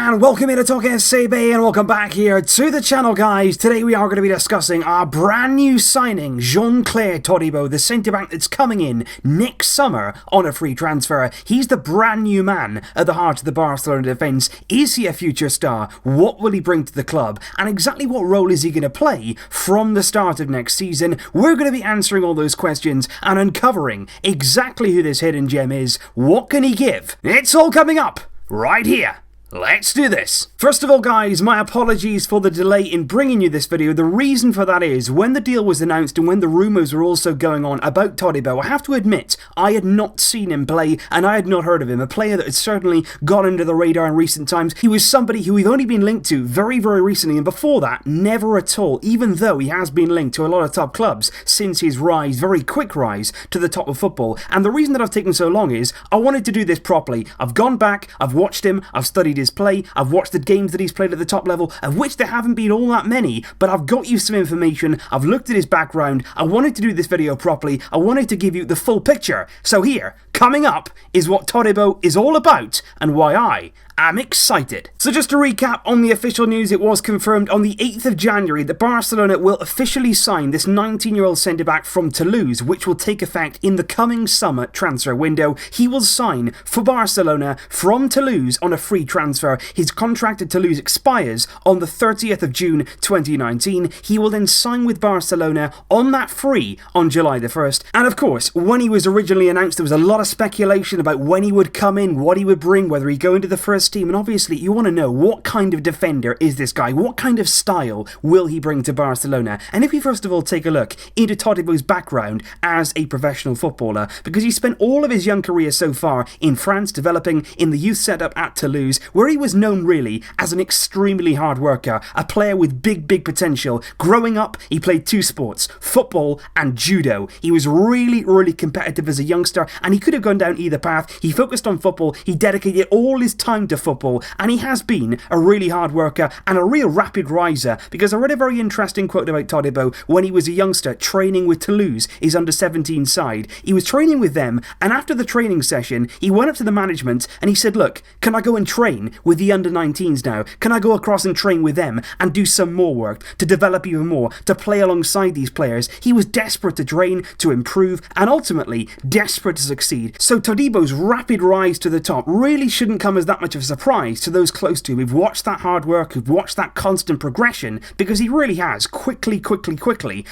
And welcome here to TalkFCB and welcome back here to the channel, guys. Today we are going to be discussing our brand new signing, Jean-Clair Todibo, the centre-back that's coming in next summer on a free transfer. He's the brand new man at the heart of the Barcelona defence. Is he a future star? What will he bring to the club? And exactly what role is he going to play from the start of next season? We're going to be answering all those questions and uncovering exactly who this hidden gem is. What can he give? It's all coming up right here. Let's do this. First of all, guys, my apologies for the delay in bringing you this video. The reason for that is, when the deal was announced and when the rumours were also going on about Todibo, I have to admit, I had not seen him play and I had not heard of him. A player that had certainly gone under the radar in recent times. He was somebody who we've only been linked to very, very recently, and before that, never at all, even though he has been linked to a lot of top clubs since his rise, very quick rise, to the top of football. And the reason that I've taken so long is, I wanted to do this properly. I've gone back, I've watched him, I've studied his play, I've watched the games that he's played at the top level, of which there haven't been all that many, but I've got you some information, I've looked at his background, I wanted to do this video properly, I wanted to give you the full picture. So here, coming up, is what Todibo is all about, and why I'm excited. So just to recap on the official news, it was confirmed on the 8th of January that Barcelona will officially sign this 19-year-old centre-back from Toulouse, which will take effect in the coming summer transfer window. He will sign for Barcelona from Toulouse on a free transfer. His contract at Toulouse expires on the 30th of June 2019. He will then sign with Barcelona on that free on July the 1st. And of course, when he was originally announced, there was a lot of speculation about when he would come in, what he would bring, whether he'd go into the first team, and obviously you want to know what kind of defender is this guy, what kind of style will he bring to Barcelona. And if we first of all take a look into Todibo's background as a professional footballer, because he spent all of his young career so far in France, developing in the youth setup at Toulouse, where he was known really as an extremely hard worker, a player with big potential. Growing up, he played two sports, football and judo. He was really competitive as a youngster, and he could have gone down either path. He focused on football, he dedicated all his time to football, and he has been a really hard worker and a real rapid riser, because I read a very interesting quote about Todibo when he was a youngster training with Toulouse, his under-17 side. He was training with them, and after the training session, he went up to the management and he said, look, can I go and train with the under-19s now? Can I go across and train with them and do some more work, to develop even more, to play alongside these players? He was desperate to train, to improve, and ultimately desperate to succeed. So Todibo's rapid rise to the top really shouldn't come as that much of a surprise to those close to him who've watched that hard work, who've watched that constant progression, because he really has quickly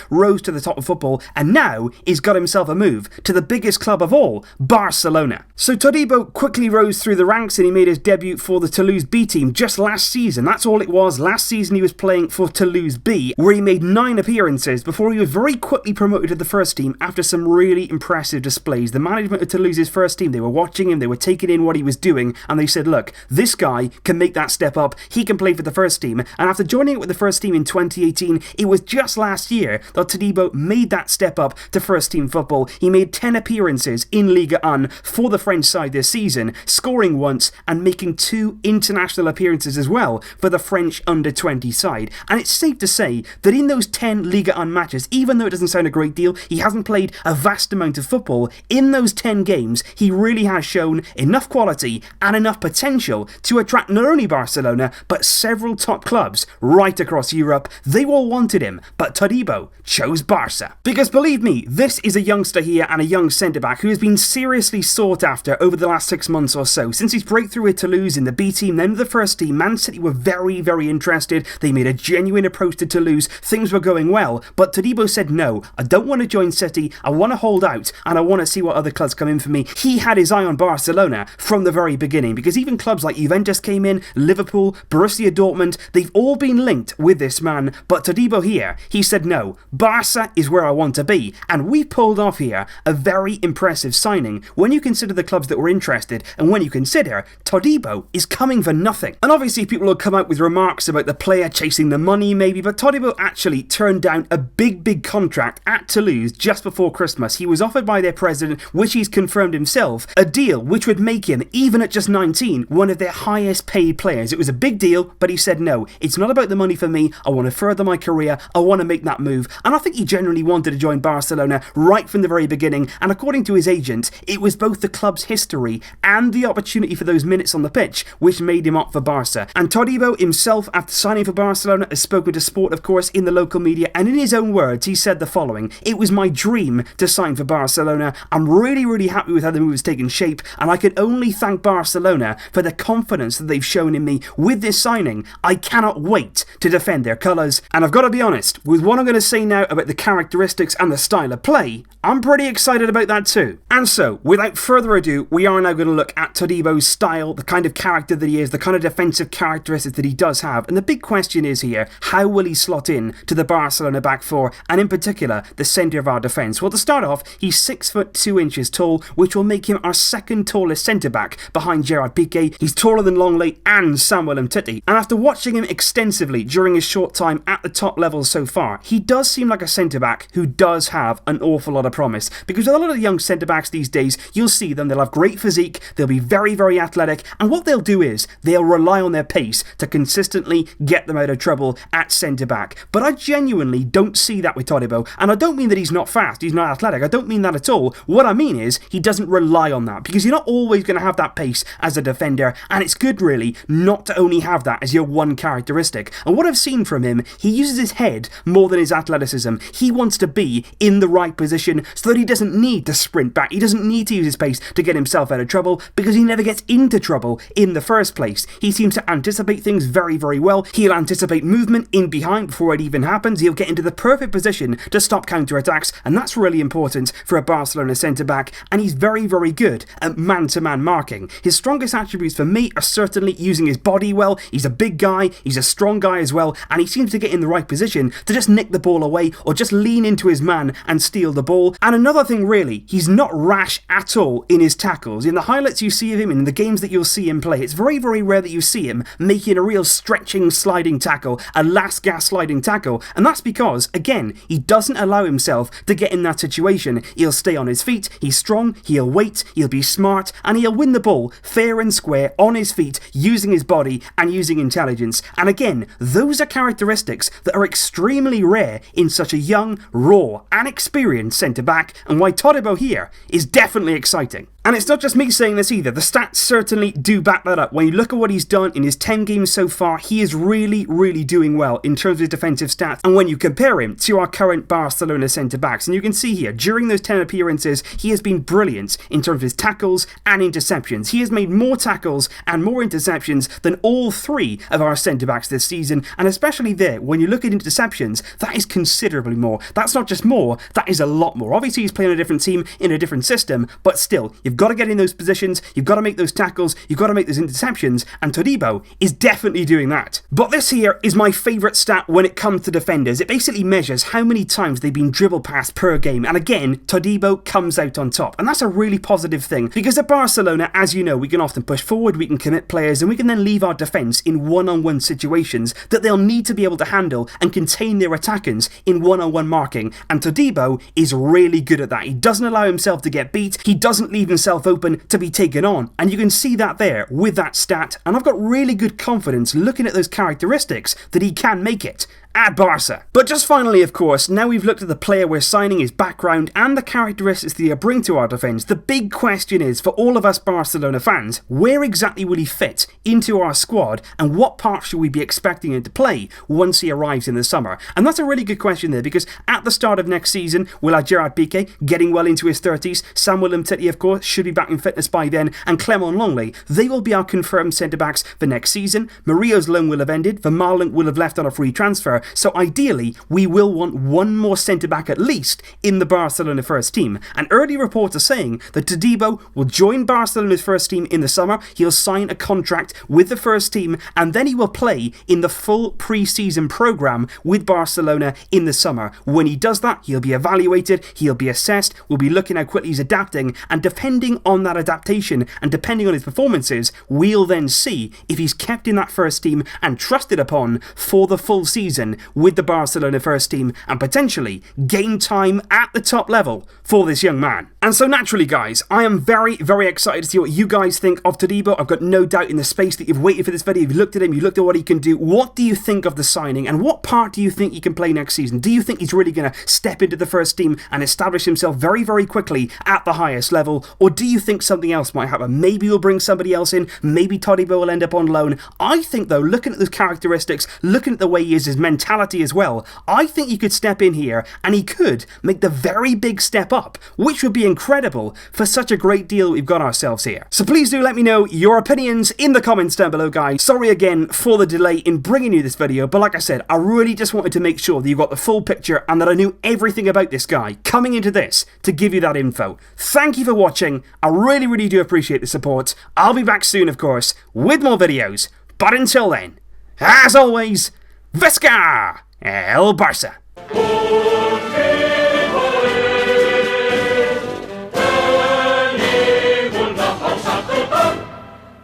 rose to the top of football, and now he's got himself a move to the biggest club of all, Barcelona. So Todibo quickly rose through the ranks and he made his debut for the Toulouse B team just last season. That's all it was. Last season he was playing for Toulouse B, where he made 9 appearances before he was very quickly promoted to the first team after some really impressive displays. The management of Toulouse's first team, they were watching him, they were taking in what he was doing, and they said, look, this guy can make that step up, he can play for the first team. And after joining it with the first team in 2018, it was just last year that Todibo made that step up to first team football. He made 10 appearances in Liga for the French side this season, scoring once and making 2 international appearances as well for the French under-20 side. And it's safe to say that in those 10 Liga matches, even though it doesn't sound a great deal, he hasn't played a vast amount of football, in those 10 games he really has shown enough quality and enough potential to attract not only Barcelona, but several top clubs right across Europe. They all wanted him, but Todibo chose Barça. Because believe me, this is a youngster here and a young centre-back who has been seriously sought after over the last 6 months or so. Since his breakthrough with Toulouse in the B team, then the first team, Man City were very interested. They made a genuine approach to Toulouse. Things were going well, but Todibo said, no, I don't want to join City, I want to hold out, and I want to see what other clubs come in for me. He had his eye on Barcelona from the very beginning, because even clubs like Juventus came in, Liverpool, Borussia Dortmund, they've all been linked with this man, but Todibo here, he said no, Barca is where I want to be, and we pulled off here a very impressive signing when you consider the clubs that were interested, and when you consider Todibo is coming for nothing. And obviously people will come out with remarks about the player chasing the money maybe, but Todibo actually turned down a big contract at Toulouse just before Christmas. He was offered by their president, which he's confirmed confirmed himself a deal which would make him, even at just 19, one of their highest paid players. It was a big deal, but he said no, it's not about the money for me, I want to further my career, I want to make that move. And I think he genuinely wanted to join Barcelona right from the very beginning, and according to his agent, it was both the club's history and the opportunity for those minutes on the pitch which made him opt for Barca. And Todibo himself, after signing for Barcelona, has spoken to Sport, of course, in the local media, and in his own words, he said the following: "It was my dream to sign for Barcelona. I'm really happy with how the move has taken shape, and I can only thank Barcelona for the confidence that they've shown in me with this signing. I cannot wait to defend their colours." And I've got to be honest, with what I'm going to say now about the characteristics and the style of play, I'm pretty excited about that too. And so, without further ado, we are now going to look at Todibo's style, the kind of character that he is, the kind of defensive characteristics that he does have. And the big question is here, how will he slot in to the Barcelona back four, and in particular, the centre of our defence? Well, to start off, he's 6'2" tall, which will make him our second tallest centre-back behind Gerard Piqué. He's taller than Longley and Samuel Umtiti. And after watching him extensively during his short time at the top levels so far, he does seem like a centre-back who does have an awful lot of promise. Because with a lot of the young centre-backs these days, you'll see them, they'll have great physique, they'll be very athletic, and what they'll do is, they'll rely on their pace to consistently get them out of trouble at centre-back. But I genuinely don't see that with Todibo, and I don't mean that he's not fast, he's not athletic, I don't mean that at all. What I mean is, he doesn't rely on that, because you're not always going to have that pace as a defender, and it's good really not to only have that as your one characteristic. And what I've seen from him, he uses his head more than his athleticism. He wants to be in the right position so that he doesn't need to sprint back, he doesn't need to use his pace to get himself out of trouble, because he never gets into trouble in the first place. He seems to anticipate things very well. He'll anticipate movement in behind before it even happens. He'll get into the perfect position to stop counter-attacks, and that's really important for a Barcelona centre-back, and he's very good at man-to-man marking. His strongest attributes for me are certainly using his body well. He's a big guy, he's a strong guy as well, and he seems to get in the right position to just nick the ball away or just lean into his man and steal the ball. And another thing really, he's not rash at all in his tackles. In the highlights you see of him, in the games that you'll see him play, it's very rare that you see him making a real stretching sliding tackle, a last gasp sliding tackle, and that's because, again, he doesn't allow himself to get in that situation. He'll stay on his feet, he's strong, he'll wait, he'll be smart, and he'll win the ball fair and square on his feet, using his body and using intelligence. And again, those are characteristics that are extremely rare in such a young, raw and experienced centre-back, and why Todibo here is definitely exciting. And it's not just me saying this either, the stats certainly do back that up. When you look at what he's done in his 10 games so far, he is really doing well in terms of his defensive stats. And when you compare him to our current Barcelona centre-backs, and you can see here, during those 10 appearances, he has been brilliant in terms of his tackles and interceptions. He has made more tackles and more interceptions than all three of our centre-backs this season, and especially there, when you look at interceptions, that is considerably more. That's not just more, that is a lot more. Obviously, he's playing a different team in a different system, but still, you've got to get in those positions, you've got to make those tackles, you've got to make those interceptions, and Todibo is definitely doing that. But this here is my favourite stat when it comes to defenders. It basically measures how many times they've been dribbled past per game, and again, Todibo comes out on top, and that's a really positive thing, because at Barcelona, as you know, we can often push forward, we can commit players, and we can then leave our defence in one-on-one situations that they'll need to be able to handle and contain their attackers in one-on-one marking, and Todibo is really good at that. He doesn't allow himself to get beat, he doesn't leave himself open to be taken on, and you can see that there with that stat, and I've got really good confidence looking at those characteristics that he can make it at Barça. But just finally, of course, now we've looked at the player we're signing, his background, and the characteristics that he'll bring to our defence, the big question is, for all of us Barcelona fans, where exactly will he fit into our squad, and what part should we be expecting him to play once he arrives in the summer? And that's a really good question there, because at the start of next season, we'll have Gerard Piqué getting well into his 30s, Samuel Umtiti, of course, should be back in fitness by then, and Clement Longley. They will be our confirmed centre-backs for next season. Murillo's loan will have ended, Vermaelen will have left on a free transfer, so ideally, we will want one more centre-back at least in the Barcelona first team. And early reports are saying that Todibo will join Barcelona's first team in the summer, he'll sign a contract with the first team, and then he will play in the full pre-season programme with Barcelona in the summer. When he does that, he'll be evaluated, he'll be assessed, we'll be looking how quickly he's adapting, and depending on that adaptation, and depending on his performances, we'll then see if he's kept in that first team and trusted upon for the full season in with the Barcelona first team and potentially gain time at the top level for this young man. And so naturally, guys, I am very, very excited to see what you guys think of Todibo. I've got no doubt in the space that you've waited for this video, you've looked at him, you looked at what he can do. What do you think of the signing, and what part do you think he can play next season? Do you think he's really going to step into the first team and establish himself very, very quickly at the highest level? Or do you think something else might happen? Maybe we'll bring somebody else in, maybe Todibo will end up on loan. I think, though, looking at those characteristics, looking at the way he is, his mentality as well, I think he could step in here and he could make the very big step up, which would be incredible for such a great deal we've got ourselves here. So please do let me know your opinions in the comments down below, guys. Sorry again for the delay in bringing you this video, but like I said, I really just wanted to make sure that you got the full picture and that I knew everything about this guy coming into this to give you that info. Thank you for watching. I really, really do appreciate the support. I'll be back soon, of course, with more videos. But until then, as always, Visca el Barça!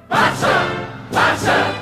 Barça, Barça.